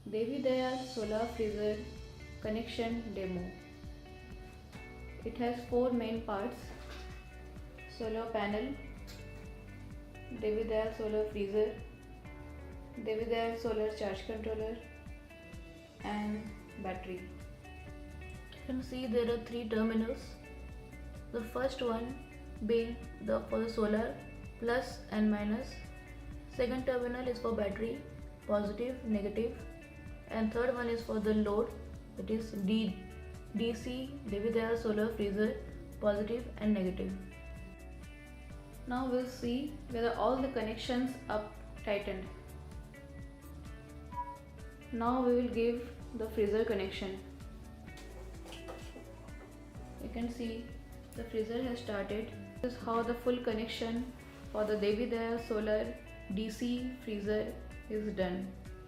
AgriVijay solar freezer connection demo. It has four main parts: solar panel, AgriVijay solar freezer, AgriVijay solar charge controller, and battery. You can see there are three terminals. The first one being for the solar, plus and minus. Second terminal is for battery, positive, negative, and third one is for the load, that is DC AgriVijay solar freezer, positive and negative. Now we'll see whether all the connections are tightened. Now we will give the freezer connection. You can see the freezer has started. This is how the full connection for the AgriVijay solar DC freezer is done.